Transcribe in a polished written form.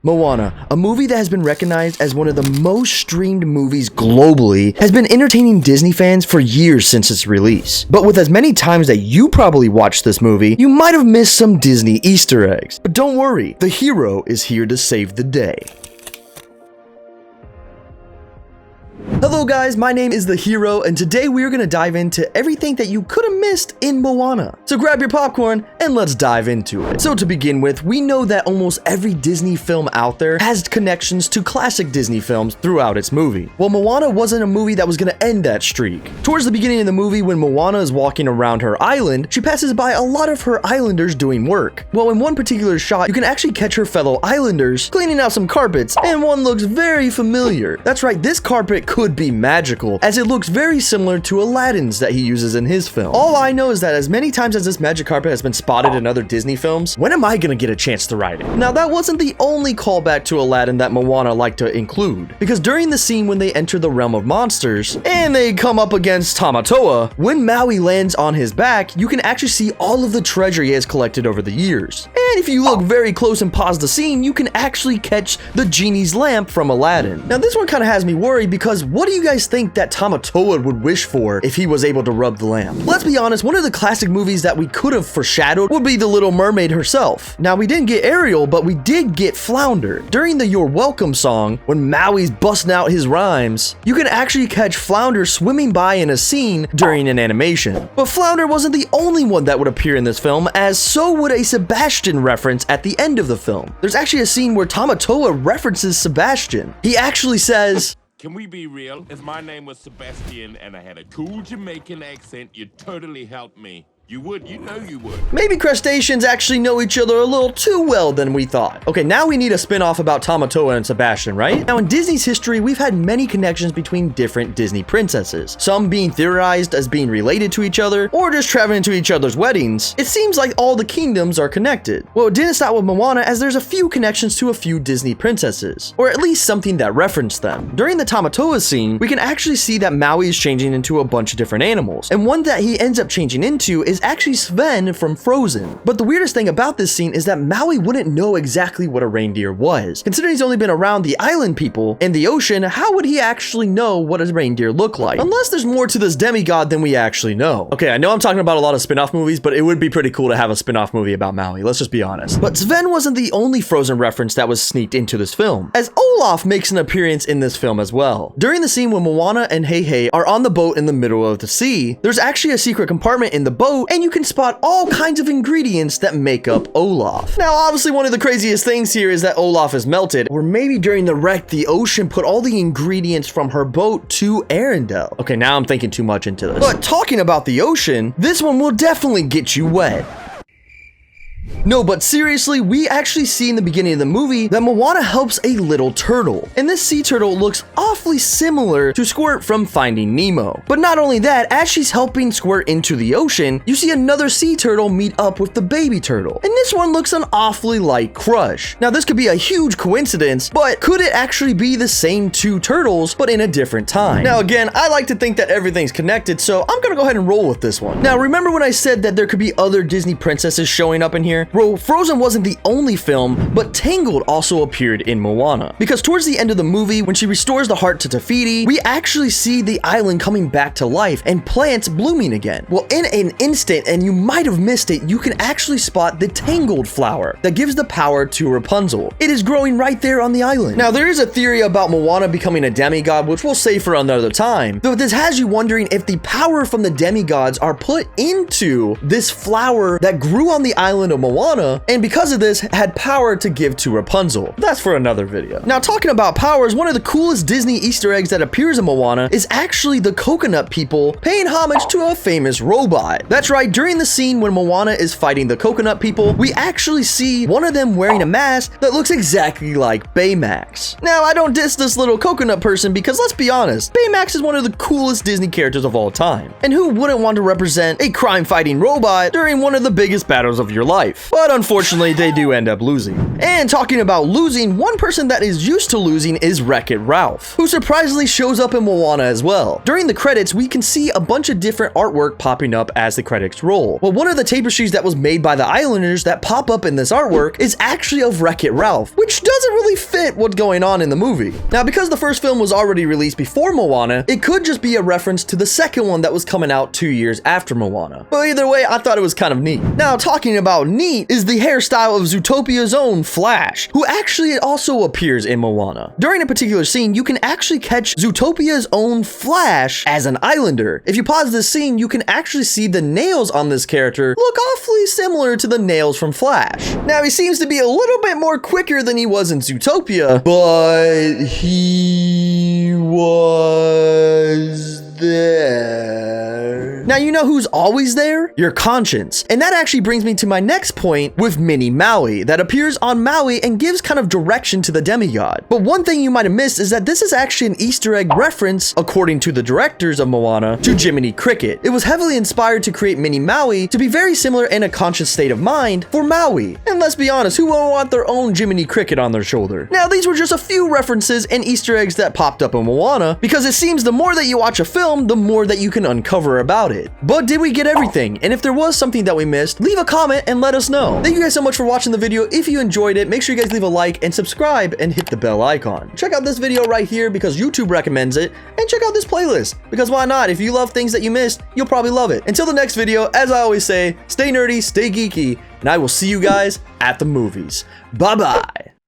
Moana, a movie that has been recognized as one of the most streamed movies globally, has been entertaining Disney fans for years since its release. But with as many times that you probably watched this movie, you might have missed some Disney Easter eggs. But don't worry, the hero is here to save the day. Hello guys, my name is The Hero, and today we are going to dive into everything that you could have missed in Moana. So grab your popcorn and let's dive into it. So to begin with, we know that almost every Disney film out there has connections to classic Disney films throughout its movie. Well, Moana wasn't a movie that was going to end that streak. Towards the beginning of the movie, when Moana is walking around her island, she passes by a lot of her islanders doing work. Well, in one particular shot, you can actually catch her fellow islanders cleaning out some carpets, and one looks very familiar. That's right, this carpet could be magical, as it looks very similar to Aladdin's that he uses in his film. All I know is that as many times as this magic carpet has been spotted in other Disney films, when am I gonna get a chance to ride it? Now, that wasn't the only callback to Aladdin that Moana liked to include, because during the scene when they enter the realm of monsters, and they come up against Tamatoa, when Maui lands on his back, you can actually see all of the treasure he has collected over the years. And if you look very close and pause the scene, you can actually catch the genie's lamp from Aladdin. Now, this one kind of has me worried, because what do you guys think that Tamatoa would wish for if he was able to rub the lamp? Let's be honest, one of the classic movies that we could have foreshadowed would be The Little Mermaid herself. Now, we didn't get Ariel, but we did get Flounder. During the You're Welcome song, when Maui's busting out his rhymes, you can actually catch Flounder swimming by in a scene during an animation. But Flounder wasn't the only one that would appear in this film, as so would a Sebastian reference at the end of the film. There's actually a scene where Tamatoa references Sebastian. He actually says, "Can we be real? If my name was Sebastian and I had a cool Jamaican accent, you'd totally help me. You would, you know you would." Maybe crustaceans actually know each other a little too well than we thought. Okay, now we need a spin-off about Tamatoa and Sebastian, right? Now, in Disney's history, we've had many connections between different Disney princesses, some being theorized as being related to each other, or just traveling to each other's weddings. It seems like all the kingdoms are connected. Well, it didn't stop with Moana, as there's a few connections to a few Disney princesses, or at least something that referenced them. During the Tamatoa scene, we can actually see that Maui is changing into a bunch of different animals, and one that he ends up changing into is actually Sven from Frozen. But the weirdest thing about this scene is that Maui wouldn't know exactly what a reindeer was. Considering he's only been around the island people in the ocean, how would he actually know what a reindeer looked like? Unless there's more to this demigod than we actually know. Okay, I know I'm talking about a lot of spin-off movies, but it would be pretty cool to have a spin-off movie about Maui, let's just be honest. But Sven wasn't the only Frozen reference that was sneaked into this film, as Olaf makes an appearance in this film as well. During the scene when Moana and Hei are on the boat in the middle of the sea, there's actually a secret compartment in the boat, and you can spot all kinds of ingredients that make up Olaf. Now, obviously, one of the craziest things here is that Olaf is melted, or maybe during the wreck, the ocean put all the ingredients from her boat to Arendelle. Okay, now I'm thinking too much into this. But talking about the ocean, this one will definitely get you wet. No, but seriously, we actually see in the beginning of the movie that Moana helps a little turtle. And this sea turtle looks awfully similar to Squirt from Finding Nemo. But not only that, as she's helping Squirt into the ocean, you see another sea turtle meet up with the baby turtle. And this one looks an awfully like Crush. Now, this could be a huge coincidence, but could it actually be the same two turtles, but in a different time? Now, again, I like to think that everything's connected, so I'm gonna go ahead and roll with this one. Now, remember when I said that there could be other Disney princesses showing up in here? Well, Frozen wasn't the only film, but Tangled also appeared in Moana. Because towards the end of the movie, when she restores the heart to Te Fiti, we actually see the island coming back to life and plants blooming again. Well, in an instant, and you might have missed it, you can actually spot the Tangled Flower that gives the power to Rapunzel. It is growing right there on the island. Now, there is a theory about Moana becoming a demigod, which we'll save for another time, though this has you wondering if the power from the demigods are put into this flower that grew on the island of Moana, and because of this, had power to give to Rapunzel. That's for another video. Now, talking about powers, one of the coolest Disney Easter eggs that appears in Moana is actually the coconut people paying homage to a famous robot. That's right, during the scene when Moana is fighting the coconut people, we actually see one of them wearing a mask that looks exactly like Baymax. Now, I don't diss this little coconut person because let's be honest, Baymax is one of the coolest Disney characters of all time. And who wouldn't want to represent a crime-fighting robot during one of the biggest battles of your life? life. But unfortunately, they do end up losing. And talking about losing, one person that is used to losing is Wreck-It Ralph, who surprisingly shows up in Moana as well. During the credits, we can see a bunch of different artwork popping up as the credits roll. Well, one of the tapestries that was made by the islanders that pop up in this artwork is actually of Wreck-It Ralph, which doesn't really fit what's going on in the movie. Now, because the first film was already released before Moana, it could just be a reference to the second one that was coming out 2 years after Moana. But either way, I thought it was kind of neat. Now, talking about neat is the hairstyle of Zootopia's own Flash, who actually also appears in Moana. During a particular scene, you can actually catch Zootopia's own Flash as an islander. If you pause this scene, you can actually see the nails on this character look awfully similar to the nails from Flash. Now, he seems to be a little bit more quicker than he was in Zootopia, but he was there. Now, you know who's always there? Your conscience. And that actually brings me to my next point with Mini Maui that appears on Maui and gives kind of direction to the demigod. But one thing you might have missed is that this is actually an Easter egg reference, according to the directors of Moana, to Jiminy Cricket. It was heavily inspired to create Mini Maui to be very similar in a conscious state of mind for Maui. And let's be honest, who won't want their own Jiminy Cricket on their shoulder? Now, these were just a few references and Easter eggs that popped up in Moana, because it seems the more that you watch a film, the more that you can uncover about it. But did we get everything? And if there was something that we missed, leave a comment and let us know. Thank you guys so much for watching the video. If you enjoyed it, make sure you guys leave a like and subscribe and hit the bell icon. Check out this video right here because YouTube recommends it, and check out this playlist because why not? If you love things that you missed, you'll probably love it. Until the next video, as I always say, stay nerdy, stay geeky, and I will see you guys at the movies. Bye-bye.